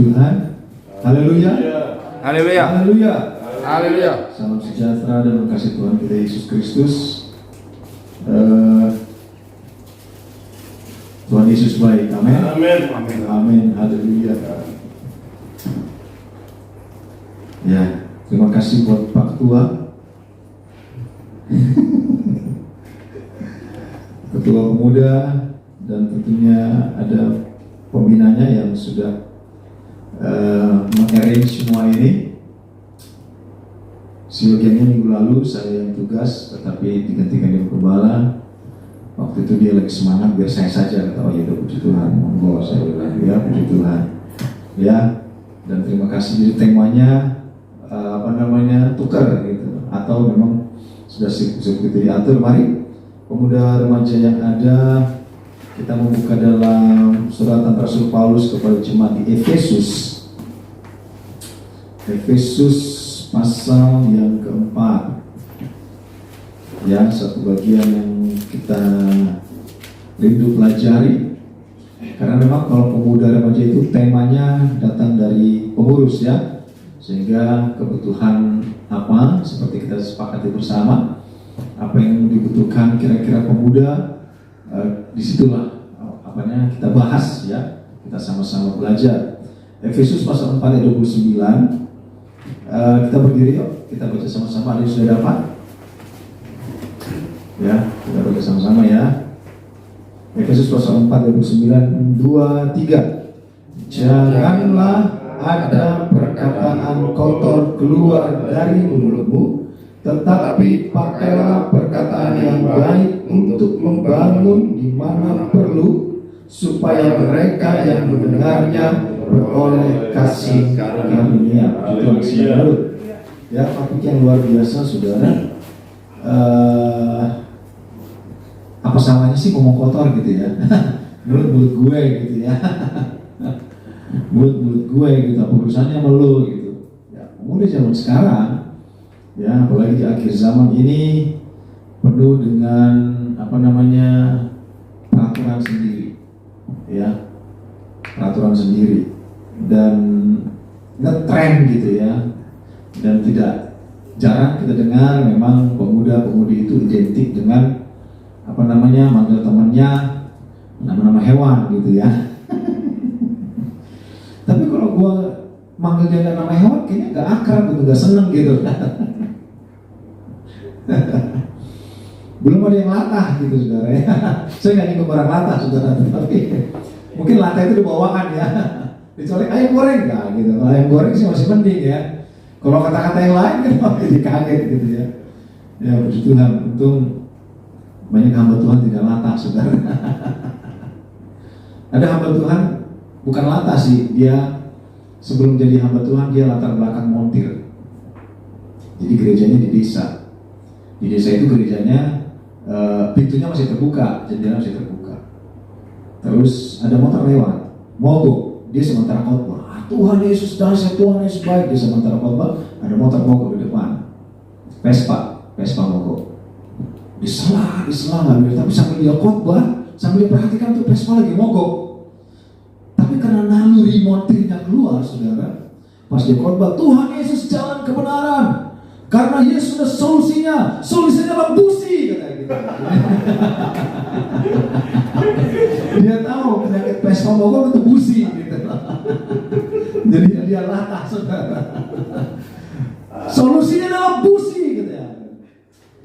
Tuhan. Haleluya. Haleluya. Haleluya. Haleluya. Salam sejahtera dan kasih Tuhan kita Yesus Kristus. Tuhan Yesus baik. Amin. Amin. Amin. Haleluya. Ya, terima kasih buat Pak Ketua. Ketua Pemuda, dan tentunya ada pembinanya yang sudah mengarrange semua ini. Sebagiannya minggu lalu saya yang tugas, tetapi digantikan dengan Gembala. Waktu itu dia lagi semangat, biar saya saja kata, oh ya udah, puji Tuhan, monggo, saya bilang ya puji Tuhan. Ya, dan terima kasih. Jadi temanya tukar gitu, atau memang sudah seperti diatur. Mari pemuda remaja yang ada, kita membuka dalam surat Rasul Paulus kepada jemaat di Efesus. Efesus pasal yang keempat. Ya, satu bagian yang kita rindu pelajari. Karena memang kalau pemuda remaja itu temanya datang dari pengurus ya. Sehingga kebutuhan apa, seperti kita sepakati bersama, apa yang dibutuhkan kira-kira pemuda, disitulah kita bahas ya, kita sama-sama belajar. Efesus pasal 4 ayat 29. Kita berdiri yuk, kita baca sama-sama. Ada yang sudah dapat? Ya, kita baca sama-sama ya. Efesus pasal 4 ayat 29, 2, 3. Janganlah ada perkataan kotor keluar dari mulutmu, tetapi pakailah perkataan yang baik untuk membangun di mana perlu, supaya mereka yang mendengarnya beroleh kasih karunia. Itu maksudnya. Ya, topik yang luar biasa, saudara. Apa salahnya sih ngomong kotor gitu ya? Mulut gue gitu ya. Mulut gue gitu, apa urusannya sama lu gitu. Ya, mulai zaman sekarang, ya apalagi di akhir zaman ini penuh dengan peraturan sendiri, ya peraturan sendiri dan ngetrend gitu ya. Dan tidak jarang kita dengar memang pemuda-pemudi itu identik dengan manggil temannya nama-nama hewan gitu ya. Tapi kalau gua manggil dia nama hewan, kayaknya gak akrab gitu, gak seneng gitu. Belum ada yang latah gitu, saudara ya. Saya gak nyinggung orang latah, saudara, tapi mungkin latah itu dibawaan ya. Dicolek ayam goreng gak gitu. Kalau ayam goreng sih masih mending ya. Kalau kata-kata yang lain kan jadi kaget gitu ya. Ya puji Tuhan, untung banyak hamba Tuhan tidak latah, saudara. Ada hamba Tuhan bukan latah sih, dia sebelum jadi hamba Tuhan dia latar belakang montir. Jadi gerejanya di desa. Di desa itu gerejanya pintunya masih terbuka, jendela masih terbuka. Terus ada motor lewat, mogok, dia sementara khotbah. Tuhan Yesus dahsyat, Tuhan Yesus baik. Dia sementara khotbah, ada motor mogok di depan. Vespa mogok. Disela nggak, tapi sambil dia khotbah, sambil dia perhatikan tuh Vespa lagi mogok. Tapi karena naluri montirnya keluar, saudara, pas dia khotbah, Tuhan Yesus jalan kebenaran, karena Yesus sudah solusinya adalah busi, kata gitu. Dia tahu penyakit Vespa mogok itu busi, gitu. Jadi dia latah, saudara. Solusinya adalah busi, gitu ya.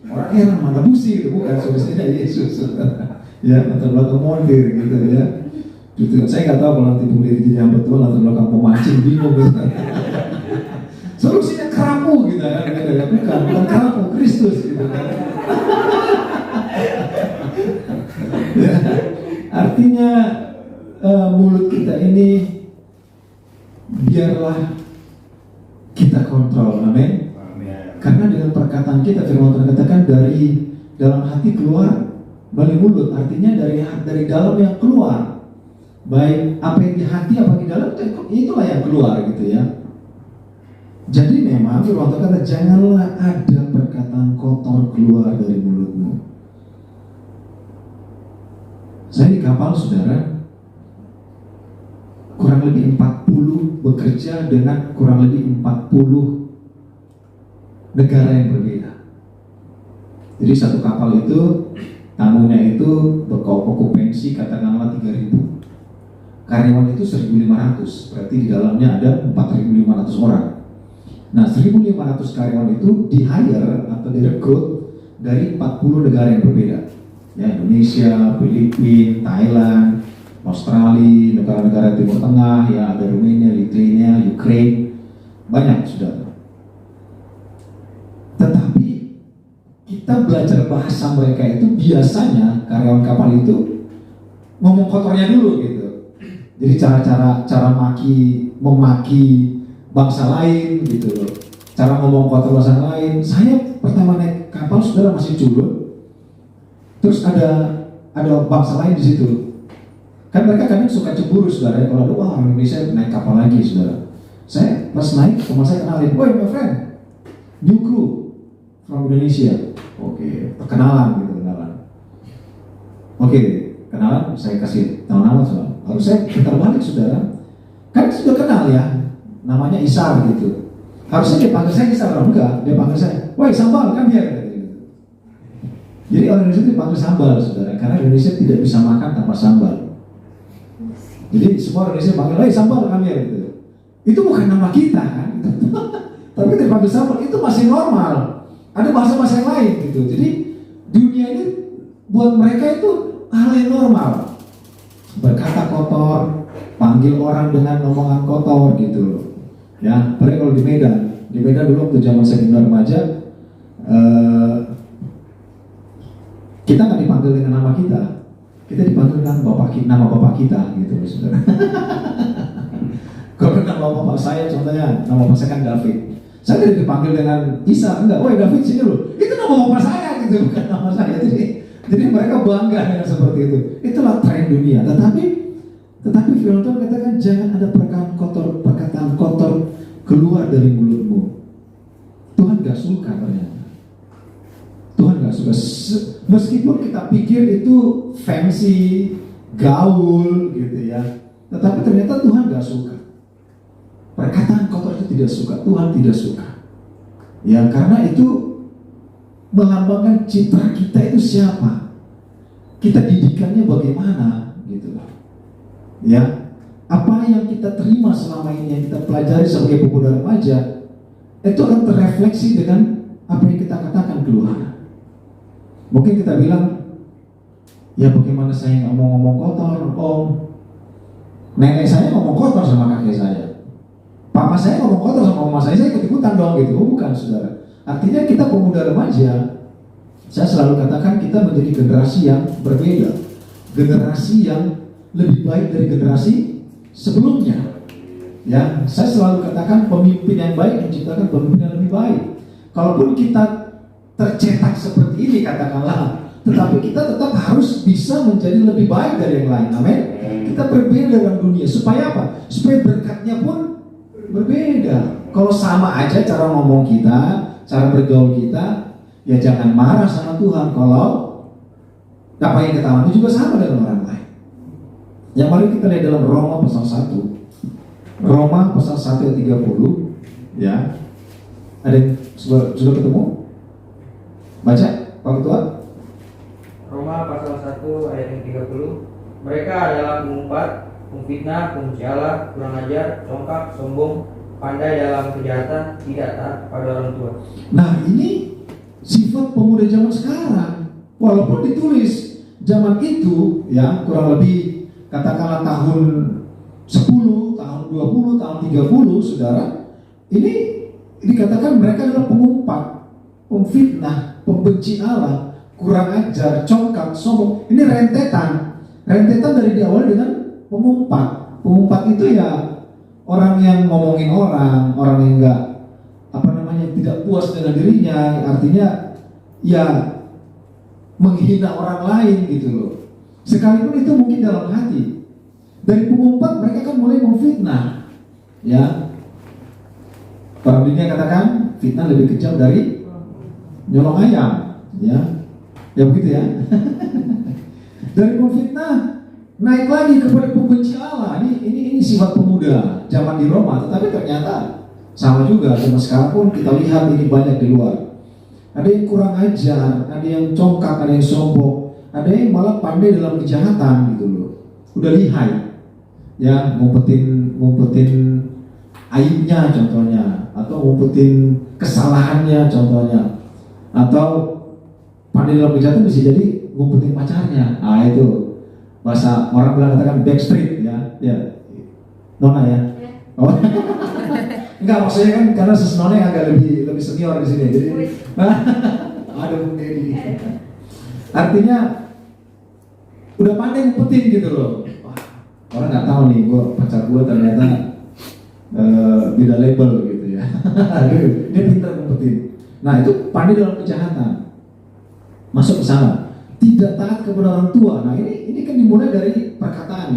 Orang heran, mana busi itu, bukan solusinya Yesus, saudara. Ya, latar belakang montir gitu ya. Gitu. Saya nggak tahu kalau nanti berdiri jadi hamba Tuhan latar belakang pemancing, bingung gitu. Solusinya kerapu gitu kan, bukan kerapu, Kristus gitu kan. Ya, artinya mulut kita ini biarlah kita kontrol, amin. Karena dengan perkataan kita, firman Tuhan katakan dari dalam hati keluar balik mulut, artinya dari dalam yang keluar. Baik apa yang di hati apa di dalam, itulah yang keluar gitu ya. Jadi memang firman Tuhan kata janganlah ada perkataan kotor keluar dari mulutmu. Saya di kapal, saudara, kurang lebih 40 bekerja dengan kurang lebih 40 negara yang berbeda. Jadi satu kapal itu tamunya itu berokupansi katakanlah 3.000. Karyawan itu 1.500, berarti di dalamnya ada 4.500 orang. Nah, 1.500 karyawan itu di-hire atau direkrut dari 40 negara yang berbeda. Ya, Indonesia, Filipina, Thailand, Australia, negara-negara Timur Tengah, ya ada Rumania, Lithuania, Ukraine, banyak sudah. Tetapi kita belajar bahasa mereka itu biasanya karyawan kapal itu ngomong kotornya dulu gitu. Jadi cara memaki bangsa lain gitu loh. Cara ngomong kotor bangsa lain. Saya pertama naik kapal saudara masih culun. Terus ada bangsa lain di situ. Kan mereka kadang suka cemburu saudara ya, kalau ada wah Indonesia naik kapal lagi saudara. Saya pas naik teman saya kenalin, "Woi my friend, new crew from Indonesia." Oke, perkenalan gitu kenalan. Oke, kenalan saya kasih tahu nama saudara. Lalu saya putar balik saudara, kan sudah kenal ya, namanya Isar gitu. Harusnya dia panggil saya Isar, enggak, dia panggil saya, "Woi sambal kan biar." Gitu. Jadi orang Indonesia dipanggil sambal saudara, karena Indonesia tidak bisa makan tanpa sambal. Jadi semua Indonesia panggil, "Woi sambal kan biar." Gitu. Itu bukan nama kita kan, tapi dipanggil sambal itu masih normal. Ada bahasa-bahasa yang lain gitu. Jadi dunia ini buat mereka itu hal yang normal. Berkata kotor, panggil orang dengan omongan kotor gitu loh. Ya, apalagi kalau di Medan dulu waktu zaman saya remaja, kita nggak dipanggil dengan nama kita dipanggil dengan nama bapak kita gitu loh, saudara. Kalau nama bapak saya contohnya, nama bapak saya kan David. Saya tidak dipanggil dengan Isa, enggak. "Woi David sini loh." Itu nama bapak saya gitu, bukan nama saya. Jadi mereka bangga dengan seperti itu. Itulah tren dunia. Tetapi firman Tuhan katakan jangan ada perkataan kotor keluar dari mulutmu. Tuhan gak suka ternyata. Tuhan gak suka. Meskipun kita pikir itu fancy, gaul gitu ya. Tetapi ternyata Tuhan gak suka. Perkataan kotor itu tidak suka. Tuhan tidak suka. Ya karena itu melambangkan citra kita itu siapa, kita didikannya bagaimana gitu loh. Ya, apa yang kita terima selama ini, yang kita pelajari sebagai pemuda remaja, itu akan terrefleksi dengan apa yang kita katakan keluar. Mungkin kita bilang, ya bagaimana saya ngomong kotor, Om. Nenek saya ngomong kotor sama kakek saya. Papa saya ngomong kotor sama mama saya ikut-ikutan dong gitu. Oh, bukan saudara. Artinya kita pemuda remaja, saya selalu katakan kita menjadi generasi yang berbeda, generasi yang lebih baik dari generasi sebelumnya. Ya, saya selalu katakan pemimpin yang baik menciptakan pemimpin yang lebih baik. Kalaupun kita tercetak seperti ini katakanlah, tetapi kita tetap harus bisa menjadi lebih baik dari yang lain. Amin. Kita berbeda dalam dunia supaya apa? Supaya berkatnya pun berbeda. Kalau sama aja cara ngomong kita, cara bergaul kita, ya jangan marah sama Tuhan kalau apa yang kita alami juga sama dengan orang lain. Yang mari kita lihat dalam Roma pasal 1. Roma pasal 1 ayat 30. Ya. Ada yang sudah ketemu? Baca, Pak Ketua. Roma pasal 1 ayat yang 30. Mereka adalah pengumpat, pemfitnah, pencela, kurang ajar, congkak, sombong, pandai dalam kejahatan, tidak taat pada orang tua. Nah, ini sifat pemuda zaman sekarang. Walaupun ditulis zaman itu ya kurang lebih katakanlah tahun 10, tahun 20, tahun 30, saudara, ini dikatakan mereka adalah pengumpat, pemfitnah, pembenci Allah, kurang ajar, congkak, sombong. Ini rentetan dari diawali dengan pengumpat. Pengumpat itu ya orang yang ngomongin orang yang enggak tidak puas dengan dirinya, artinya ya menghina orang lain gitu loh. Sekalipun itu mungkin dalam hati. Dari pengumpat mereka kan mulai memfitnah. Ya. Orang dunia katakan fitnah lebih kejam dari nyolong ayam, ya. Ya begitu ya. Dari memfitnah naik lagi kepada pembenci Allah. Ini sifat pemuda zaman di Roma, tetapi ternyata sama juga. Cuma sekarang pun kita lihat ini banyak di luar. Ada yang kurang ajar, ada yang congkak, ada yang sombong, ada yang malah pandai dalam kejahatan gitu loh. Udah lihai, ya ngumpetin aibnya contohnya, atau ngumpetin kesalahannya contohnya, atau pandai dalam kejahatan bisa jadi ngumpetin pacarnya. Nah itu bahasa orang bilang katakan backstreet ya, Nona ya. Oh. Enggak, maksudnya kan karena Nona yang agak lebih senior di sini, jadi ada Bung Dedi. Artinya udah pandai ngumpetin gitu loh. Wah, orang nggak tahu nih, pacar gue ternyata beda label gitu ya. Dia pintar ngumpetin. Nah itu pandai dalam kejahatan, masuk ke sana. Tidak taat kepada orang tua. Nah ini kan dimulai dari perkataan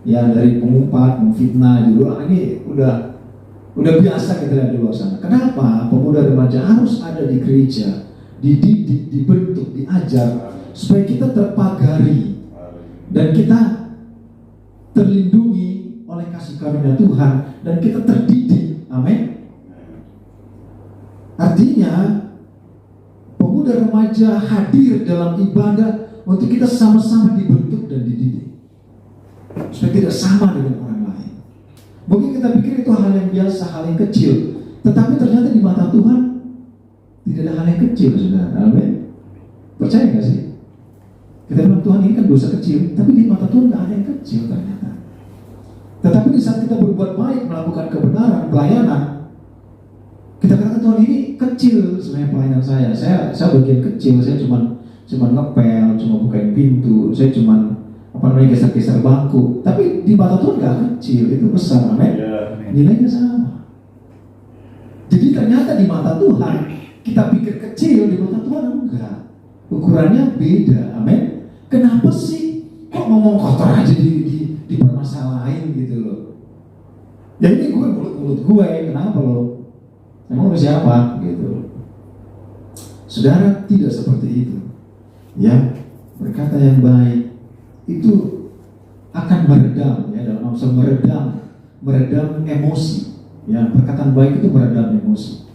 ya dari pengumpat, memfitnah juga. Ini udah biasa kita lihat di luar sana. Kenapa pemuda remaja harus ada di gereja, dididik, dibentuk, diajar supaya kita terpagari dan kita terlindungi oleh kasih karunia Tuhan dan kita terdidik. Amin. Artinya pemuda remaja hadir dalam ibadah untuk kita sama-sama dibentuk dan dididik supaya tidak sama dengan orang lain. Mungkin kita pikir itu hal yang biasa, hal yang kecil, tetapi ternyata di mata Tuhan tidak ada hal yang kecil, saudara. Amin. Percaya nggak sih? Kita bilang Tuhan ini kan dosa kecil, tapi di mata Tuhan nggak ada yang kecil ternyata. Tetapi di saat kita berbuat baik, melakukan kebenaran, pelayanan, kita katakan Tuhan ini kecil sebenarnya pelayanan saya. Saya bagian kecil, saya cuma ngepel, cuma bukain pintu, saya cuma geser-geser bangku. Tapi di mata Tuhan nggak kecil, itu besar, amin. Nilainya sama. Jadi ternyata di mata Tuhan kita pikir kecil, di mata Tuhan enggak. Ukurannya beda, amin. Kenapa sih kok ngomong kotor aja dipermasalahin gitu loh? Ya ini gue mulut gue, kenapa lo? Emang lu siapa? Gitu. Saudara tidak seperti itu. Ya, berkata yang baik itu akan meredam, ya, dalam maksud meredam emosi. Ya, perkataan baik itu meredam emosi.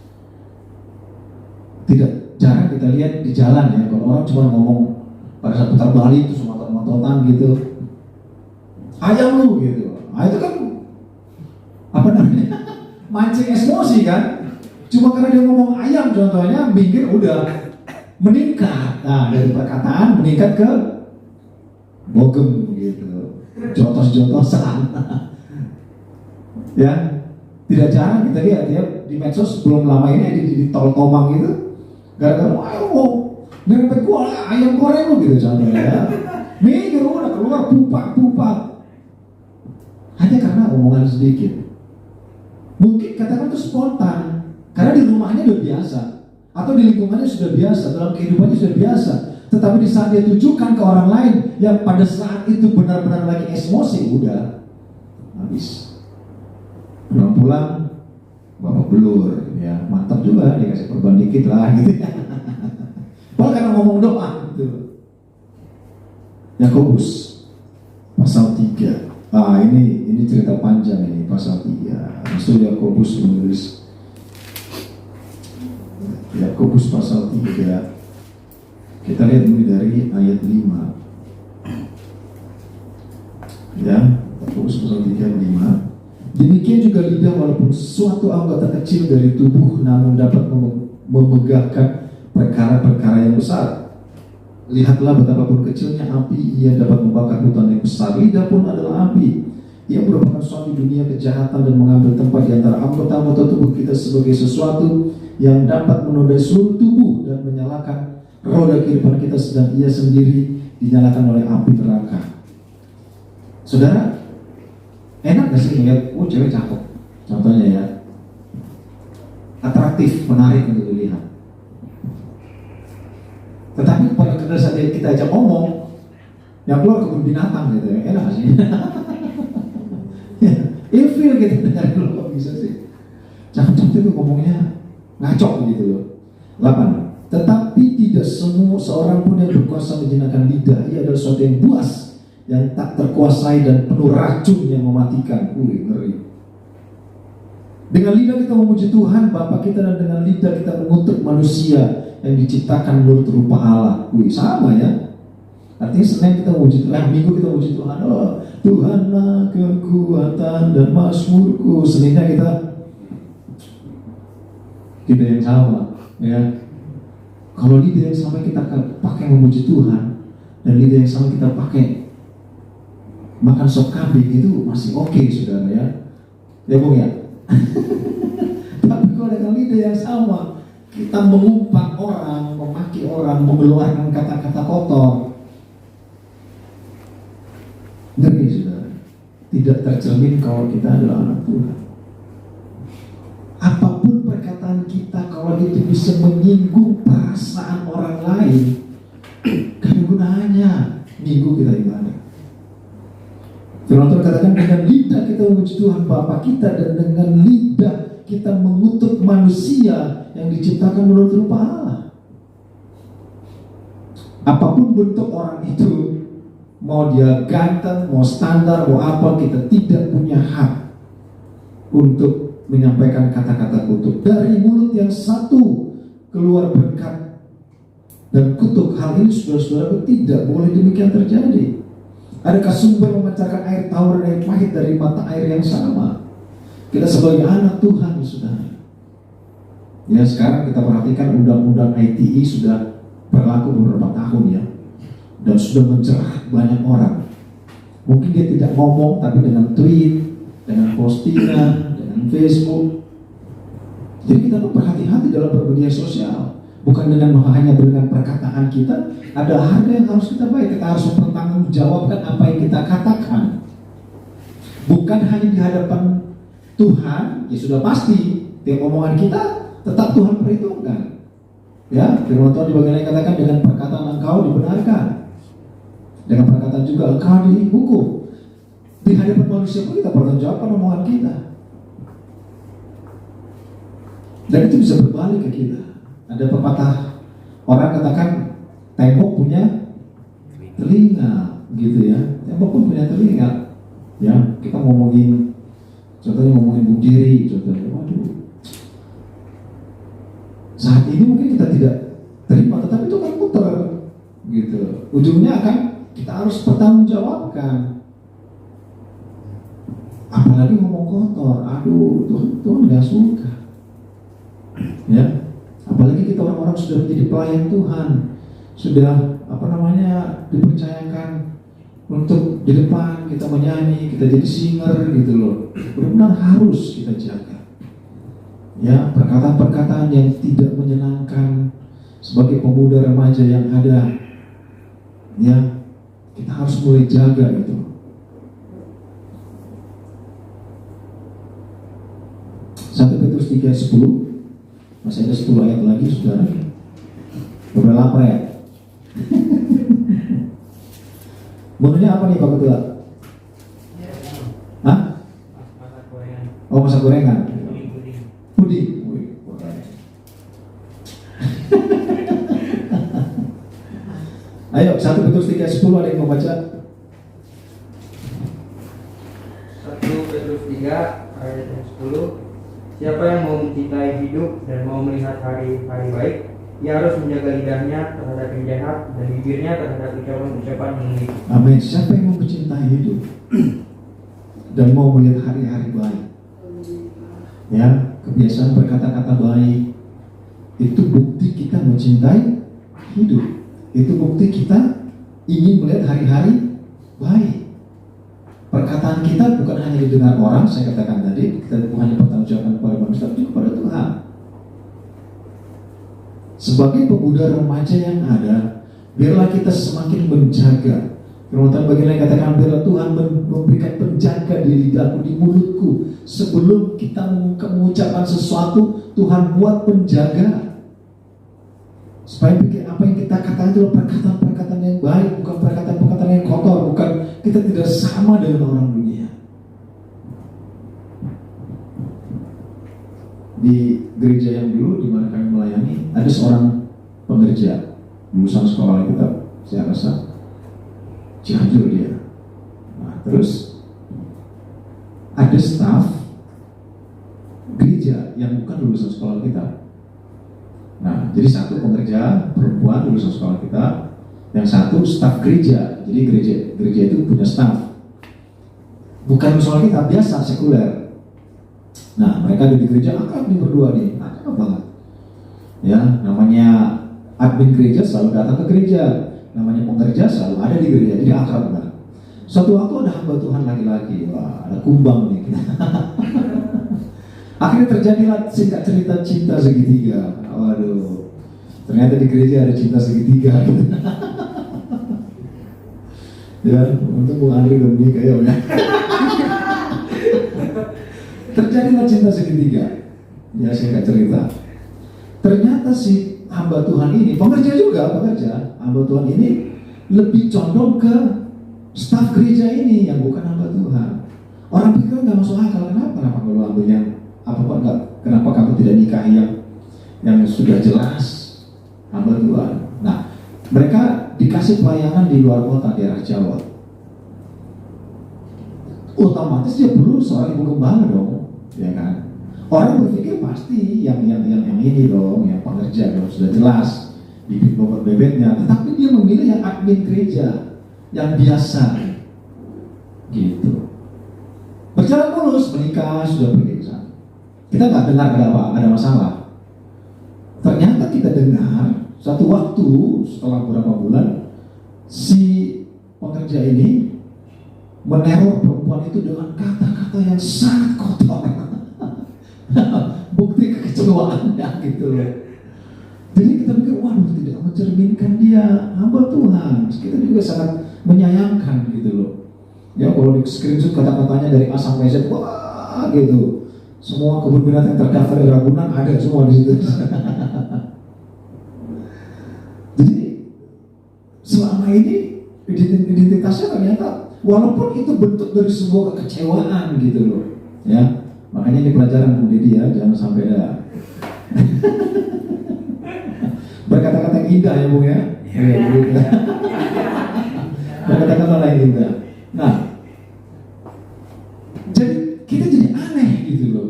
Tidak jarang kita lihat di jalan ya, kalau orang cuma ngomong pada saat putar balik itu semata-matotan gitu, ayam lu gitu. Nah, itu kan apa namanya? Mancing emosi kan? Cuma karena dia ngomong ayam contohnya, minggir udah meningkat. Nah dari perkataan meningkat ke bogem gitu, jotos-jotosan. Ya, tidak jarang kita lihat ya di medsos belum lama ini di tol Tomang itu, gara-gara ayo nyerempet gua ayam goreng lu gitu contohnya ya. Minggir udah keluar pupak. Hanya karena omongan sedikit. Mungkin katakan itu spontan. Karena di rumahnya sudah biasa, atau di lingkungannya sudah biasa, dalam kehidupannya sudah biasa. Tetapi di saat dia tujukan ke orang lain yang pada saat itu benar-benar lagi emosi, udah habis. Pulang-pulang, bapak belur, ya mantap juga, dikasih perban dikit lah gitu ya. Bahkan karena ngomong doa gitu. Yakobus pasal 3. Ini cerita panjang ini pasal 3. Rasul Yakobus menulis. Yakobus pasal 3. Kita lihat dulu dari ayat 5. Ya, Yakobus pasal 3 ayat 5. Demikian juga lidah walaupun suatu anggota kecil dari tubuh namun dapat memegahkan perkara-perkara yang besar. Lihatlah betapapun kecilnya api, ia dapat membakar hutan yang besar. Lidah pun adalah api. Ia merupakan suatu dunia kejahatan dan mengambil tempat di antara anggota-anggota tubuh kita sebagai sesuatu yang dapat menodai seluruh tubuh dan menyalakan roda kehidupan kita, sedang ia sendiri dinyalakan oleh api neraka. Saudara, enak gak sih ngeliat, cewek cakep, contohnya ya, atraktif, menarik untuk dilihat. Tetapi pada saat kita ajak ngomong, yang keluar kebun binatang gitu ya, enak gak sih? Ilfil gitu dari lo, kok bisa sih? Cakep-cakep itu ngomongnya ngacok gitu loh. 8. Tetapi tidak semua seorang pun yang berkuasa menjinakkan lidah. Ia adalah sesuatu yang buas yang tak terkuasai dan penuh racun yang mematikan. Ngeri. Dengan lidah kita memuji Tuhan Bapa kita, dan dengan lidah kita mengutuk manusia yang diciptakan menurut rupa Allah. Sama ya. Artinya Senin kita memuji Tuhan, Minggu kita memuji Tuhan. Oh, Tuhanlah kekuatan dan mazmurku. Seninnya kita yang sama, ya. Kalau lidah yang sama kita pakai memuji Tuhan, dan lidah yang sama kita pakai makan sop kambing, itu masih oke, saudara ya. Ya Bung ya. Tapi kalau dengan lidah yang sama kita mengumpat orang, memaki orang, mengeluarkan kata-kata kotor, ngeri saudara. Tidak tercermin kalau kita adalah anak Tuhan. Apapun perkataan kita, kalau itu bisa menyinggung perasaan orang lain, gak ada gunanya minggu kita ibadah. Firman Tuhan katakan, dengan lidah kita memuji Tuhan Bapa kita, dan dengan lidah kita mengutuk manusia yang diciptakan menurut rupa Allah. Apapun bentuk orang itu, mau dia ganteng, mau standar, mau apa, kita tidak punya hak untuk menyampaikan kata-kata kutuk. Dari mulut yang satu keluar berkat dan kutuk. Hal ini saudara-saudara tidak boleh demikian terjadi. Adakah sumber memancarkan air tawar dan air pahit dari mata air yang sama? Kita sebagai anak Tuhan, saudara. Ya, sekarang kita perhatikan undang-undang ITE sudah berlaku beberapa tahun ya, dan sudah mencerah banyak orang. Mungkin dia tidak ngomong, tapi dengan tweet, dengan postingan, Facebook. Jadi kita tuh berhati-hati dalam bermedia sosial. Bukan hanya dengan perkataan kita. Ada harga yang harus kita bayar. Kita harus mempertanggungjawabkan apa yang kita katakan. Bukan hanya di hadapan Tuhan, ya sudah pasti tiap omongan kita tetap Tuhan perhitungkan. Ya, firman Tuhan di bagian lain katakan, dengan perkataan engkau dibenarkan, dengan perkataan juga engkau dihukum. Di hadapan manusia pun kita pertanggungjawabkan omongan kita. Dan itu bisa berbalik ke kita. Ada pepatah, orang katakan tembok punya telinga, gitu ya. Tembok pun punya telinga. Ya, kita ngomongin, contohnya ngomongin bunuh diri, contohnya. Waduh. Saat ini mungkin kita tidak terima, tetapi itu kan muter, gitu. Ujungnya akan kita harus pertanggungjawabkan. Apalagi ngomong kotor, aduh, Tuhan nggak suka. Ya, apalagi kita orang-orang sudah menjadi pelayan Tuhan, sudah dipercayakan untuk di depan kita menyanyi, kita jadi singer gitu loh. Benar-benar harus kita jaga. Ya, perkataan-perkataan yang tidak menyenangkan sebagai pemuda remaja yang ada, ya, kita harus mulai jaga itu. Petrus 3:10. Masih ada 10 ayat lagi, saudara. Udah lapar ya? Menunya apa nih Pak Ketua? Hah? Masak gorengan. Oh, masak gorengan. Puding. Ayo, 1 Petrus 3:10, ada yang mau baca? 1 Petrus 3 ayat yang 10. Siapa yang mau mencintai hidup dan mau melihat hari-hari baik, ia harus menjaga lidahnya terhadap yang jahat dan bibirnya terhadap ucapan-ucapan yang baik. Amin. Siapa yang mau mencintai hidup dan mau melihat hari-hari baik, ya, kebiasaan berkata-kata baik itu bukti kita mencintai hidup. Itu bukti kita ingin melihat hari-hari baik. Perkataan kita bukan hanya didengar orang, saya katakan tadi, kita bukan hanya bertanggungjawabkan kepada manusia, tapi kepada Tuhan. Sebagai pemuda remaja yang ada, biarlah kita semakin menjaga. Firman Tuhan bagian lain katakan, biarlah Tuhan memberikan penjaga di lidahku, di mulutku. Sebelum kita mengucapkan sesuatu, Tuhan buat penjaga. Supaya apa yang kita katakan itu perkataan-perkataan yang baik, bukan perkataan-perkataan yang kotor, bukan kita tidak sama dengan orang dunia. Di gereja yang dulu di mana kami melayani, ada seorang pengerja lulusan sekolah kita, saya rasa Cianjur dia. Nah, terus ada staf gereja yang bukan lulusan sekolah kita. Nah, jadi satu pekerja perempuan lulusan sekolah kita, yang satu staf gereja. Jadi gereja itu punya staf, bukan sekolah kita, biasa sekuler. Nah, mereka ada di gereja akrab nih berdua nih, akrab banget. Ya, namanya admin gereja selalu datang ke gereja, namanya pengerja selalu ada di gereja, jadi akrab banget. Suatu waktu ada hamba Tuhan laki-laki, wah ada kumbang nih. Akhirnya terjadilah singkat cerita cinta segitiga. Waduh, ternyata di gereja ada cinta segitiga. Ya, untung Bung Andri udah menikah ya. Terjadilah cinta segitiga. Ya, singkat cerita. Ternyata si hamba Tuhan ini, pengerja, hamba Tuhan ini lebih condong ke staf gereja ini yang bukan hamba Tuhan. Orang pikir nggak masuk akal, kenapa kalau ambil yang kenapa kamu tidak nikahi yang sudah jelas hamba Tuhan. Nah, mereka dikasih pelayanan di luar kota, daerah Jawa. Otomatis dia perlu seorang ibu gembala dong, ya kan? Orang berpikir pasti yang ini dong, yang pengerja dong, sudah jelas bibit bobot bebeknya. Tetapi dia memilih yang admin gereja, yang biasa, gitu. Berjalan mulus, menikah, sudah pergi ke sana. Kita nggak dengar ada masalah. Ternyata kita dengar satu waktu setelah beberapa bulan si pengerja ini meneror perempuan itu dengan kata-kata yang sangat kotor. Bukti kekecewaannya gitu loh. Jadi kita pikir, waduh, tidak mencerminkan dia hamba Tuhan. Kita juga sangat menyayangkan gitu loh. Ya, kalau di screenshot kata-katanya dari A sampai Z, wah gitu. Semua kebun binatang yang terdaftar di Ragunan ada semua di situ. Jadi selama ini identitasnya ternyata, walaupun itu bentuk dari sebuah kekecewaan gitu loh, ya. Makanya ini pelajaran Bu Didi ya, jangan sampai ada berkata-kata yang indah ya Bu ya. Berkata-kata yang indah. Nah, jadi kita jadi aneh gitu loh.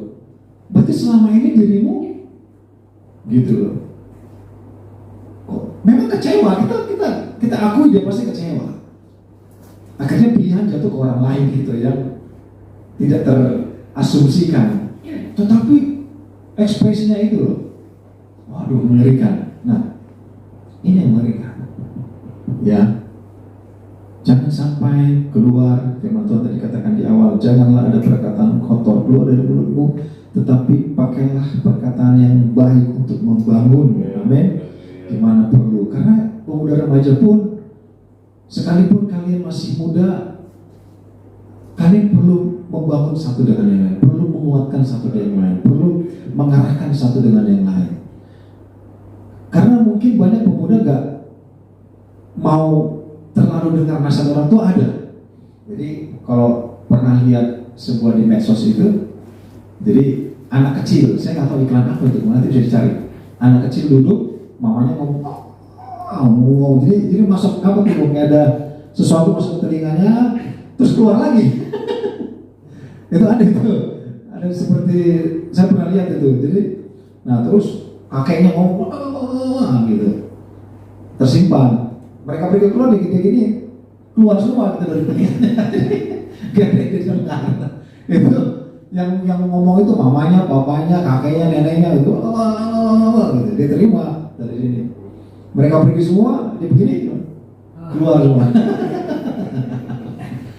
Berarti selama ini dirimu gitu loh. Kok memang kecewa, kita akui dia pasti kecewa. Akhirnya pilihan jatuh ke orang lain gitu yang tidak terasumsikan. Tetapi ekspresinya itu loh, waduh, mengerikan. Nah, ini yang mengerikan. Ya, jangan sampai keluar, firman Tuhan tadi katakan di awal, janganlah ada perkataan kotor keluar dari mulutmu, tetapi pakailah perkataan yang baik untuk membangun. Amin. Gimana perlu? Karena pemuda remaja pun, sekalipun kalian masih muda, kalian perlu membangun satu dengan yang lain, perlu menguatkan satu dengan yang lain, perlu mengarahkan satu dengan yang lain. Karena mungkin banyak pemuda gak mau terlalu dengar nasihat orang tua ada. Jadi kalau pernah lihat sebuah di medsos itu, jadi anak kecil, saya nggak tahu iklan apa itu, nanti bisa dicari. Anak kecil duduk, mamanya ngomong, jadi masuk apa tuh, nggak ada sesuatu masuk ke telinganya, terus keluar lagi. Itu ada seperti saya pernah lihat itu. Jadi, nah terus kakeknya ngomong gitu, tersimpan. Mereka pergi keluar gini, keluar semua gitu dari telinganya. Gak ada yang dengar. Itu yang ngomong itu mamanya, papanya, kakeknya, neneknya itu, gitu. Dia terima dari sini. Mereka pergi semua, dia begini, keluar semua.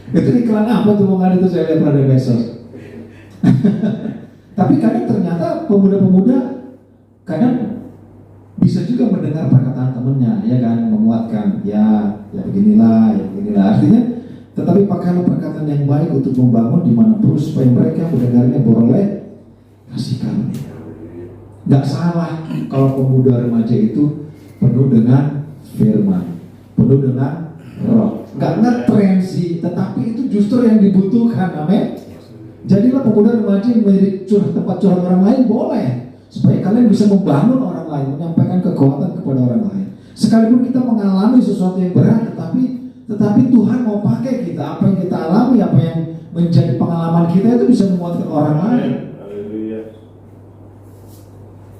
Itu iklan apa tuh Bang Adi itu saya lihat pada medsos. Tapi kadang ternyata pemuda-pemuda kadang bisa juga mendengar perkataan temannya, ya kan, memuatkan, ya beginilah. Artinya, tetapi pakailah perkataan yang baik untuk membangun di mana perlu supaya mereka mendengarnya beroleh kasih karunia. Gak salah kalau pemuda remaja itu penuh dengan firman, penuh dengan roh. Gak ngetren sih, tetapi itu justru yang dibutuhkan, amin. Jadilah pemuda remaja yang menjadi tempat curhat orang lain, boleh, supaya kalian bisa membangun orang lain, menyampaikan kekuatan kepada orang lain. Sekalipun kita mengalami sesuatu yang berat, tetapi Tetapi Tuhan mau pakai kita, apa yang kita alami, apa yang menjadi pengalaman kita itu bisa menguatkan orang lain.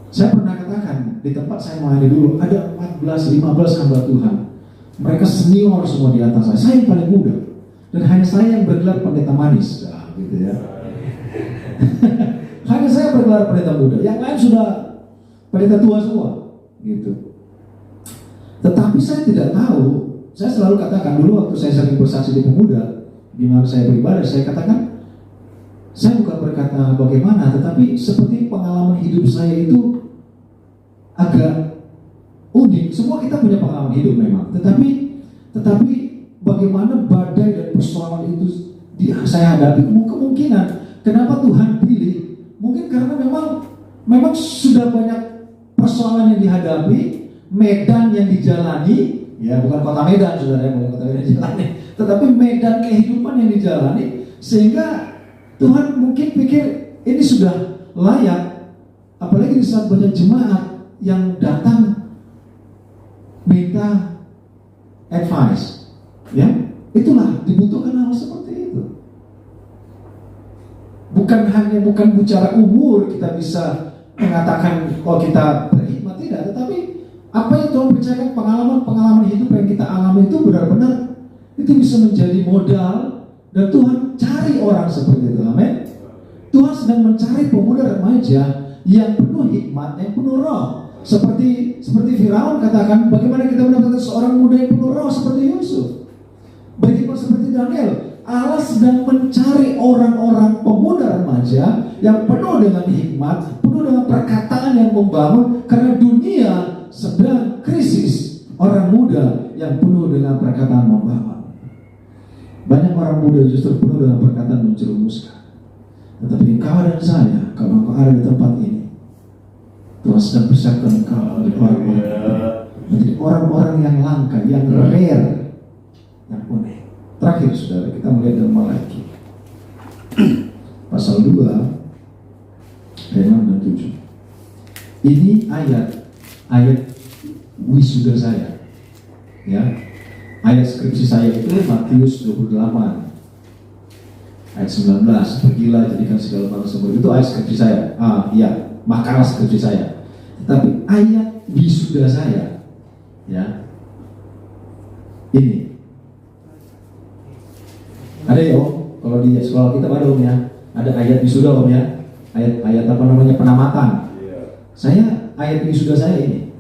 Saya pernah katakan di tempat saya melayani dulu ada 14-15 hamba Tuhan. Mereka senior semua di atas saya. Saya yang paling muda dan hanya saya yang bergelar pendeta manis, gitu ya. Hanya saya bergelar pendeta muda. Yang lain sudah pendeta tua semua, gitu. Tetapi saya tidak tahu. Saya selalu katakan dulu waktu saya sering bersaksi di pemuda, di mana saya beribadah, saya katakan saya bukan berkata bagaimana, tetapi seperti pengalaman hidup saya itu agak unik. Semua kita punya pengalaman hidup memang, tetapi bagaimana badai dan persoalan itu saya hadapi, kemungkinan kenapa Tuhan pilih, mungkin karena memang sudah banyak persoalan yang dihadapi, medan yang dijalani. Ya, bukan kota Medan, saudara, bukan kota Medan dijalani, tetapi medan kehidupan yang dijalani, sehingga Tuhan mungkin pikir ini sudah layak, apalagi di saat banyak jemaat yang datang minta advice, ya, itulah dibutuhkan hal seperti itu. Bukan bicara umur kita bisa mengatakan kalau kita berhikmat, tidak, tetapi apa yang Tuhan percayakan, pengalaman hidup yang kita alami itu benar-benar itu bisa menjadi modal, dan Tuhan cari orang seperti itu. Amin. Tuhan sedang mencari pemuda remaja yang penuh hikmat, yang penuh roh. Seperti Firaun katakan, bagaimana kita mendapatkan seorang muda yang penuh roh seperti Yusuf, berhikmat seperti Daniel. Allah sedang mencari orang-orang pemuda remaja yang penuh dengan hikmat, penuh dengan perkataan yang membangun, karena dunia sedang krisis orang muda yang penuh dengan perkataan membangun. Banyak orang muda justru penuh dengan perkataan menjerumuskan. Tetapi engkau dan saya, kalau engkau ada di tempat ini, Tuhan sedang persiapkan engkau menjadi orang-orang yang langka, yang rare, yang unik. Terakhir saudara, kita melihat dalam Malaki pasal 2 ayat 6 dan 7. Ini ayat wisuda saya, ya. Ayat skripsi saya itu Matius 28 ayat 19, pergilah jadikan segala bangsa murid. Itu ayat skripsi saya. Iya, makalah skripsi saya. Tetapi ayat wisuda saya, ya, ini ada ya Om, kalau di sekolah kita ada Om ya, ada ayat wisuda Om ya, ayat apa namanya, penamatan. Saya ayat wisuda saya ini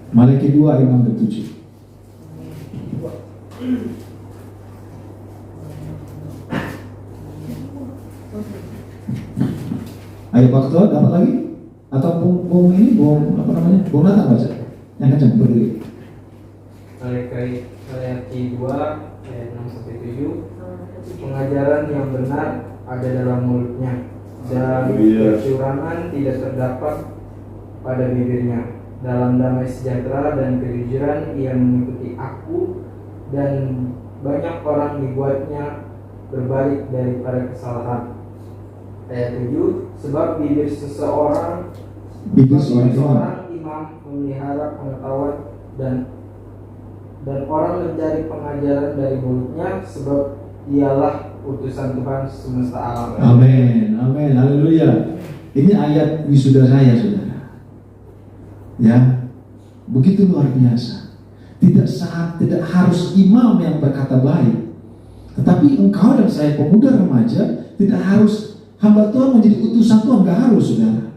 Malaki 2 ayat 6 dan 7. Ayo waktu dapat lagi? Atau bung apa namanya? Bung Nathan baca. Yang kencang berdiri. Malaki 2 ayat 6 sampai 7. Pengajaran yang benar ada dalam mulutnya, dan kecurangan tidak terdapat pada bibirnya. Dalam damai sejahtera dan kejujuran ia mengikuti aku, dan banyak orang dibuatnya berbalik daripada kesalahan. Ayat 7. Sebab bibir seorang imam memelihara pengetahuan, dan orang mencari pengajaran dari mulutnya, sebab dialah utusan Tuhan semesta alam. Amin, amin, haleluya. Ini ayat wisuda saya, saudara. Ya, begitu luar biasa. Tidak harus imam yang berkata baik, tetapi engkau dan saya pemuda remaja tidak harus hamba Tuhan menjadi utusan Tuhan, nggak harus, saudara.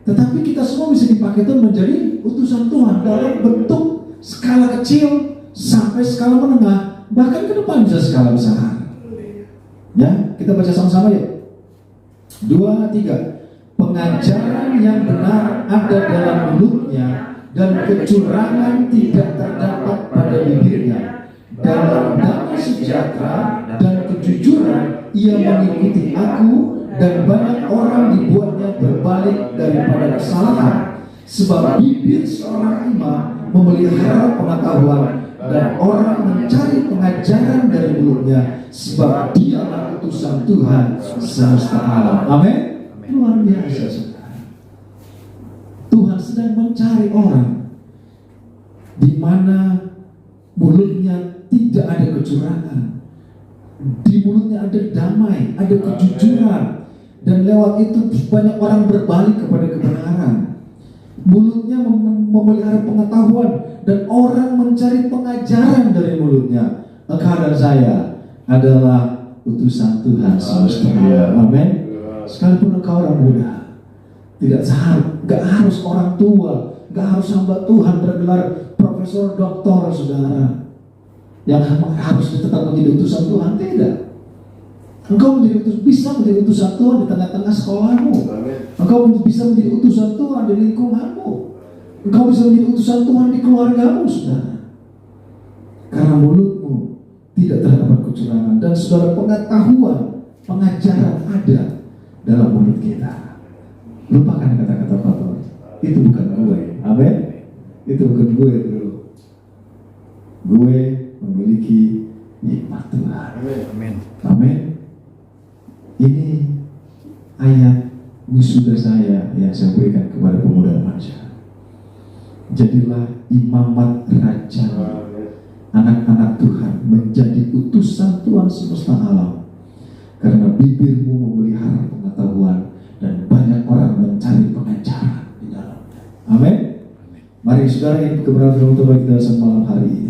Tetapi kita semua bisa dipakai Tuhan menjadi utusan Tuhan dalam bentuk skala kecil sampai skala menengah, bahkan ke depan bisa skala besar. Ya, kita baca sama-sama ya. 2, 3. Pengajaran yang benar ada dalam mulutnya, dan kecurangan tidak terdapat pada bibirnya. Dalam damai sejahtera dan kejujuran ia mengikuti aku, dan banyak orang dibuatnya berbalik daripada kesalahan. Sebab bibir seorang imam memelihara pengetahuan, dan orang mencari pengajaran dari mulutnya, sebab dialah utusan Tuhan semesta alam. Amin. Luar biasa, saudara. Tuhan sedang mencari orang di mana mulutnya tidak tidak ada kecurangan. Di mulutnya ada damai, ada kejujuran, dan lewat itu banyak orang berbalik kepada kebenaran. Mulutnya memelihara pengetahuan, dan orang mencari pengajaran dari mulutnya. Engkau dan saya adalah utusan Tuhan semesta. Amin. Sekalipun engkau orang muda, nggak harus orang tua, nggak harus hamba Tuhan bergelar profesor, doktor, saudara, yang harus tetap menjadi utusan Tuhan. Tidak. Engkau bisa menjadi utusan Tuhan di tengah-tengah sekolahmu. Engkau bisa menjadi utusan Tuhan di lingkunganmu. Engkau bisa menjadi utusan Tuhan di keluargamu, saudara. Karena mulutmu tidak terdapat kecurangan, dan saudara, pengetahuan, pengajaran ada dalam mulut kita. Lupakan kata-kata kotor. Itu bukan gue. Amin. Itu bukan gue, bro. Gue memiliki hikmat Tuhan. Amin. Amin. Ini ayat wisuda saya yang saya berikan kepada pemuda remaja. Jadilah imamat raja, anak-anak Tuhan, menjadi utusan Tuhan semesta alam, karena bibirmu memelihara pengetahuan dan banyak orang mencari pengajaran di dalamnya. Amin. Mari saudara, ini kebenaran firman Tuhan kita semalam hari ini.